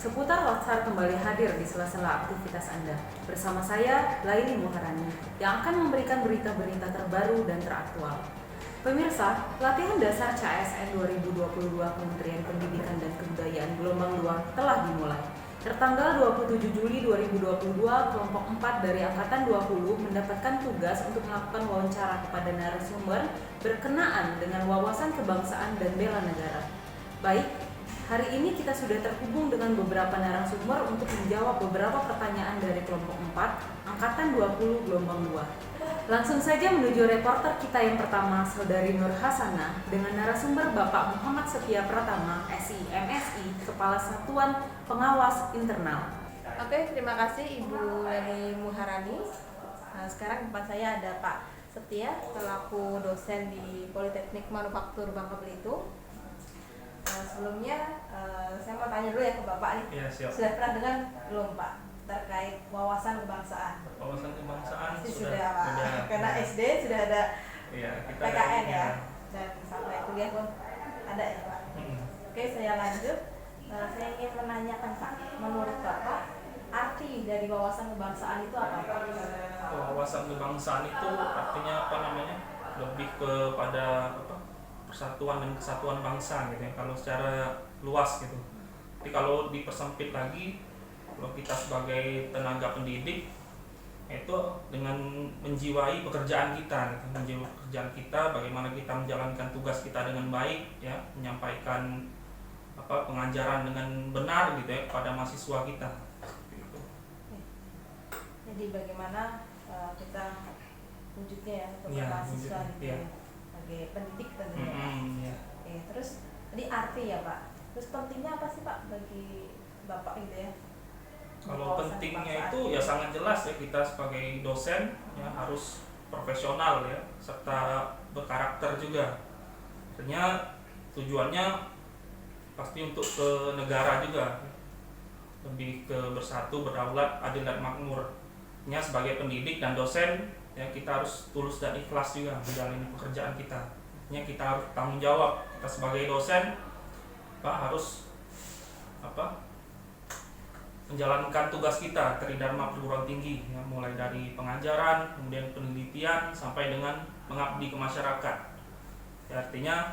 Seputar Latsar kembali hadir di sela-sela aktivitas Anda. Bersama saya, Laili Muharani, yang akan memberikan berita-berita terbaru dan teraktual. Pemirsa, latihan dasar CASN 2022 Kementerian Pendidikan dan Kebudayaan Gelombang 2 telah dimulai. Tertanggal 27 Juli 2022, kelompok 4 dari Angkatan 20 mendapatkan tugas untuk melakukan wawancara kepada narasumber berkenaan dengan wawasan kebangsaan dan bela negara. Baik, hari ini kita sudah terhubung dengan beberapa narasumber untuk menjawab beberapa pertanyaan dari kelompok 4, Angkatan 20 Gelombang 2. Langsung saja menuju reporter kita yang pertama, Saudari Nur Hasanah, dengan narasumber Bapak Muhammad Setia Pratama, SI MSI, Kepala Satuan Pengawas Internal. Oke, terima kasih Ibu Laili Muharani. Sekarang depan saya ada Pak Setia, selaku dosen di Politeknik Manufaktur Bangka Belitung. Sebelumnya saya mau tanya dulu ya ke Bapak nih. Ya, siap. Sudah pernah dengar belum Pak terkait wawasan kebangsaan? Wawasan kebangsaan sudah Pak. Karena SD sudah ada kita PKN ya. Dan sampai kuliah pun ada ya Pak. Oke, saya lanjut. Saya ingin menanyakan Pak, menurut Bapak arti dari wawasan kebangsaan itu apa Pak? Wawasan kebangsaan itu artinya apa namanya? Lebih kepada persatuan dan kesatuan bangsa gitu ya, kalau secara luas gitu. Tapi kalau dipersempit lagi, kalau kita sebagai tenaga pendidik itu dengan menjiwai pekerjaan kita gitu. Menjiwai pekerjaan kita, bagaimana kita menjalankan tugas kita dengan baik ya, menyampaikan pengajaran dengan benar gitu ya kepada mahasiswa kita gitu. Jadi bagaimana kita wujudnya ya untuk mahasiswa gitu ya. Sebagai pendidik tentunya. Oke, terus tadi arti ya Pak. Terus pentingnya apa sih Pak bagi Bapak gitu ya? Kalau pentingnya itu ya sangat jelas ya, kita sebagai dosen ya harus profesional ya, serta berkarakter juga. Artinya tujuannya pasti untuk ke negara juga, lebih ke bersatu, berdaulat, adil dan makmur. Artinya sebagai pendidik dan dosen ya kita harus tulus dan ikhlas juga menjalani pekerjaan kita. Artinya kita harus tanggung jawab. Kita sebagai dosen harus menjalankan tugas kita Tridharma perguruan tinggi ya, mulai dari pengajaran, kemudian penelitian sampai dengan mengabdi ke masyarakat. Ya, artinya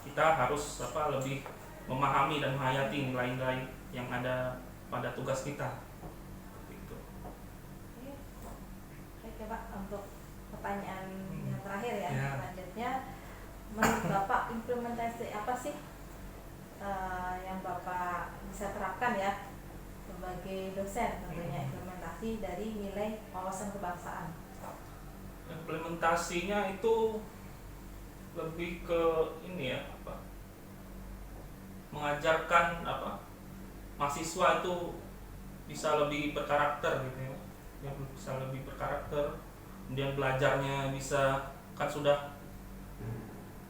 kita harus lebih memahami dan menghayati nilai-nilai yang ada pada tugas kita. Gitu. Oke Pak, untuk pertanyaan yang terakhir ya. Selanjutnya, menurut Bapak implementasi apa sih yang Bapak bisa terapkan ya sebagai dosen tentunya, implementasi dari nilai wawasan kebangsaan? Implementasinya itu lebih ke ini ya, mengajarkan mahasiswa itu bisa lebih berkarakter gitu ya, bisa lebih berkarakter, kemudian belajarnya bisa, kan sudah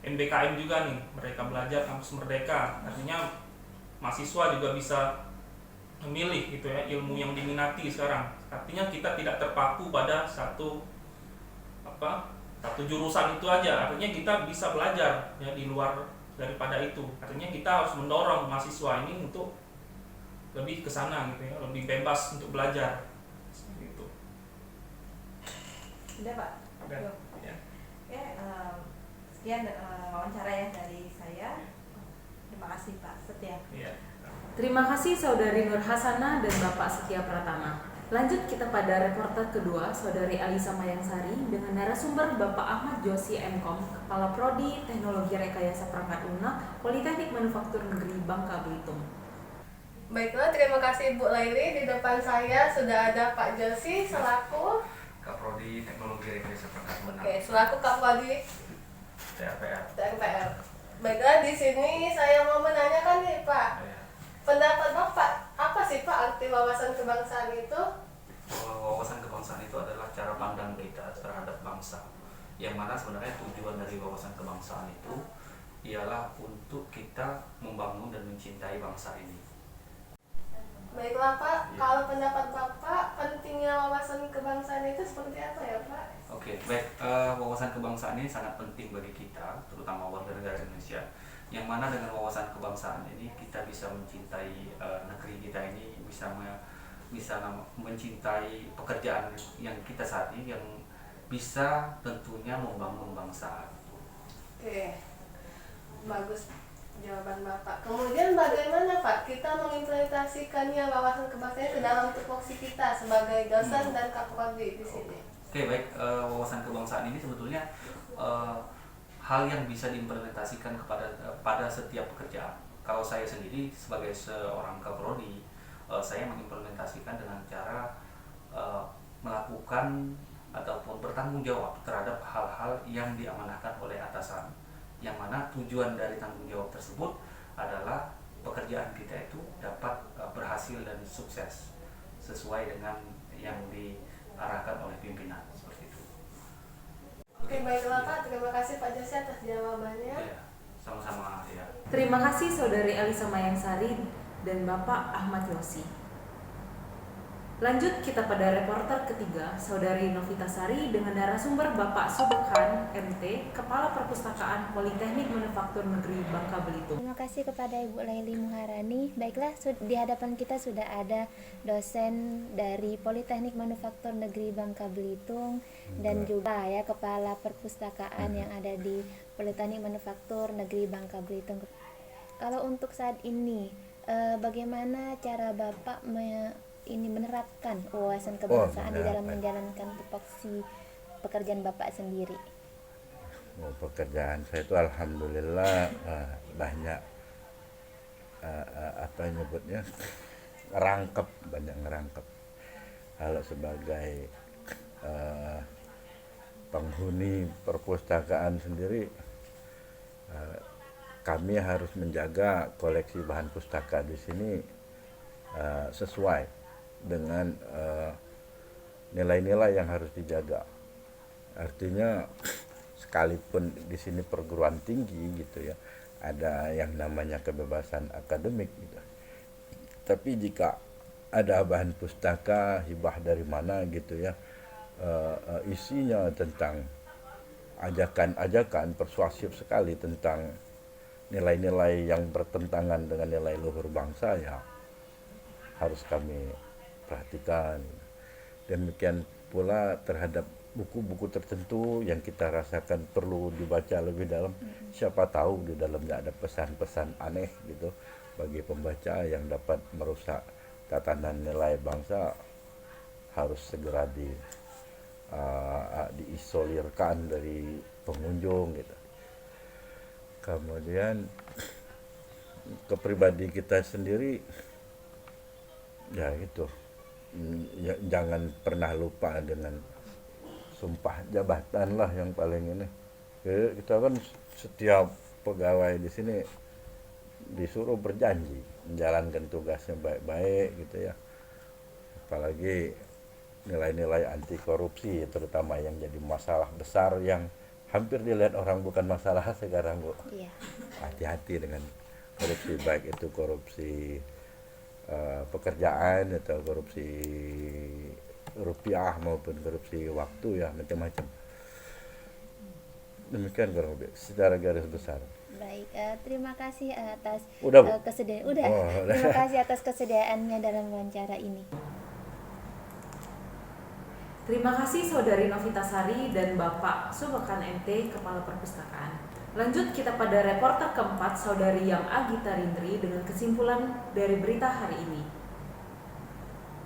MBKM juga nih, mereka belajar kampus merdeka, artinya mahasiswa juga bisa memilih gitu ya ilmu yang diminati sekarang. Artinya kita tidak terpaku pada satu jurusan itu aja, artinya kita bisa belajar ya di luar daripada itu. Artinya kita harus mendorong mahasiswa ini untuk lebih ke sana gitu ya, lebih bebas untuk belajar gitu. Sudah Pak? Udah. Ya. Oke, sekian wawancara ya dari saya. Terima kasih Pak Setia. Ya. Terima kasih Saudari Nur Hasanah dan Bapak Setia Pratama. Lanjut kita pada reporter kedua, Saudari Alisa Mayangsari dengan narasumber Bapak Ahmad Josi MKom, Kepala Prodi Teknologi Rekayasa Perangkat Lunak Politeknik Manufaktur Negeri Bangka Belitung. Baiklah, terima kasih Bu Laili. Di depan saya sudah ada Pak Josi selaku Kaprodi Teknologi Rekayasa Perangkat Lunak. Oke, selaku Kaprodi TRPR. Baiklah, di sini saya mau menanyakan nih Pak. Pendapat Bapak, apa sih Pak arti wawasan kebangsaan itu? Wawasan kebangsaan itu adalah cara pandang kita terhadap bangsa. Yang mana sebenarnya tujuan dari wawasan kebangsaan itu ialah untuk kita membangun dan mencintai bangsa ini. Baiklah Pak, kalau pendapat Bapak, pentingnya wawasan kebangsaan itu seperti apa ya Pak? Oke, baik. Wawasan kebangsaan ini sangat penting bagi kita, terutama warga negara Indonesia. yang mana dengan wawasan kebangsaan ini kita bisa mencintai negeri kita ini, bisa mencintai pekerjaan yang kita saat ini, yang bisa tentunya membangun bangsa. Oke, bagus jawaban Bapak. Kemudian bagaimana Pak kita mengimplementasikannya wawasan kebangsaan ke dalam tupoksi kita sebagai dosen dan Kapolri di sini? Oke, baik. Wawasan kebangsaan ini sebetulnya hal yang bisa diimplementasikan pada setiap pekerjaan. Kalau saya sendiri sebagai seorang Kapolri, saya mengimplementasikan dengan cara melakukan ataupun bertanggung jawab terhadap hal-hal yang diamanahkan oleh atasan, yang mana tujuan dari tanggung jawab tersebut adalah pekerjaan kita itu dapat berhasil dan sukses sesuai dengan yang diarahkan oleh pimpinan, seperti itu. Oke, baiklah Pak. Terima kasih Pak Jose atas jawabannya. Ya, sama-sama ya. Terima kasih Saudari Elisa Mayangsari dan Bapak Ahmad Yosi. Lanjut kita pada reporter ketiga, Saudari Novita Sari dengan narasumber Bapak Subekhan MT, Kepala Perpustakaan Politeknik Manufaktur Negeri Bangka Belitung. Terima kasih kepada Ibu Laili Muharani. Baiklah, di hadapan kita sudah ada dosen dari Politeknik Manufaktur Negeri Bangka Belitung dan juga ya Kepala Perpustakaan yang ada di Politeknik Manufaktur Negeri Bangka Belitung. Kalau untuk saat ini, bagaimana cara Bapak menerapkan wawasan kebangsaan di dalam menjalankan tupoksi pekerjaan Bapak sendiri? Pekerjaan saya itu alhamdulillah banyak nyebutnya banyak ngerangkep. Kalau sebagai penghuni perpustakaan sendiri, kami harus menjaga koleksi bahan pustaka di sini sesuai dengan nilai-nilai yang harus dijaga. Artinya sekalipun di sini perguruan tinggi gitu ya, ada yang namanya kebebasan akademik gitu. Tapi jika ada bahan pustaka hibah dari mana gitu ya, isinya tentang ajakan-ajakan persuasif sekali tentang nilai-nilai yang bertentangan dengan nilai luhur bangsa, ya harus kami perhatikan. Demikian pula terhadap buku-buku tertentu yang kita rasakan perlu dibaca lebih dalam. Siapa tahu di dalamnya ada pesan-pesan aneh gitu bagi pembaca yang dapat merusak tatanan nilai bangsa, harus segera diisolirkan dari pengunjung gitu. Kemudian kepribadi kita sendiri, ya itu, jangan pernah lupa dengan sumpah jabatan lah yang paling ini. Kita kan setiap pegawai di sini disuruh berjanji menjalankan tugasnya baik-baik gitu ya. Apalagi nilai-nilai anti korupsi terutama yang jadi masalah besar yang hampir dilihat orang bukan masalah sekarang, Bu. Iya. Hati-hati dengan korupsi, baik itu korupsi pekerjaan atau korupsi rupiah maupun korupsi waktu, ya macam-macam. Demikian kurang lebih secara garis besar. Baik, terima kasih atas kesediaan. Terima kasih atas kesediaannya dalam wawancara ini. Terima kasih Saudari Novita Sari dan Bapak Subekhan MT, Kepala Perpustakaan. Lanjut kita pada reporter keempat, Saudari Yang Agita Rindri dengan kesimpulan dari berita hari ini.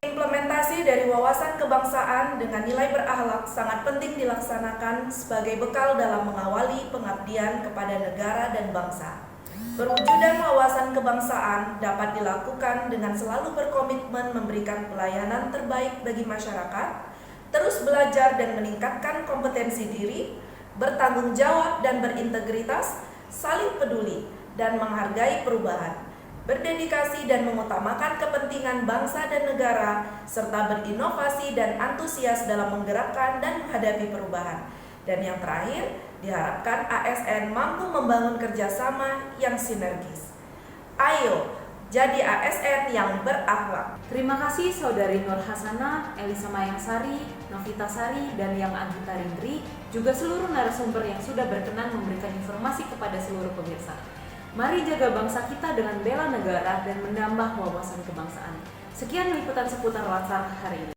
Implementasi dari wawasan kebangsaan dengan nilai berakhlak sangat penting dilaksanakan sebagai bekal dalam mengawali pengabdian kepada negara dan bangsa. Perwujudan wawasan kebangsaan dapat dilakukan dengan selalu berkomitmen memberikan pelayanan terbaik bagi masyarakat, terus belajar dan meningkatkan kompetensi diri, bertanggung jawab dan berintegritas, saling peduli dan menghargai perubahan, berdedikasi dan mengutamakan kepentingan bangsa dan negara, serta berinovasi dan antusias dalam menggerakkan dan menghadapi perubahan. Dan yang terakhir, diharapkan ASN mampu membangun kerjasama yang sinergis. Ayo, jadi ASN yang berakhlak. Terima kasih Saudari Nur Hasanah, Elisa Mayangsari, Novita Sari, dan Yang Agita Rindri, juga seluruh narasumber yang sudah berkenan memberikan informasi kepada seluruh pemirsa. Mari jaga bangsa kita dengan bela negara dan menambah wawasan kebangsaan. Sekian liputan seputar Latsar hari ini.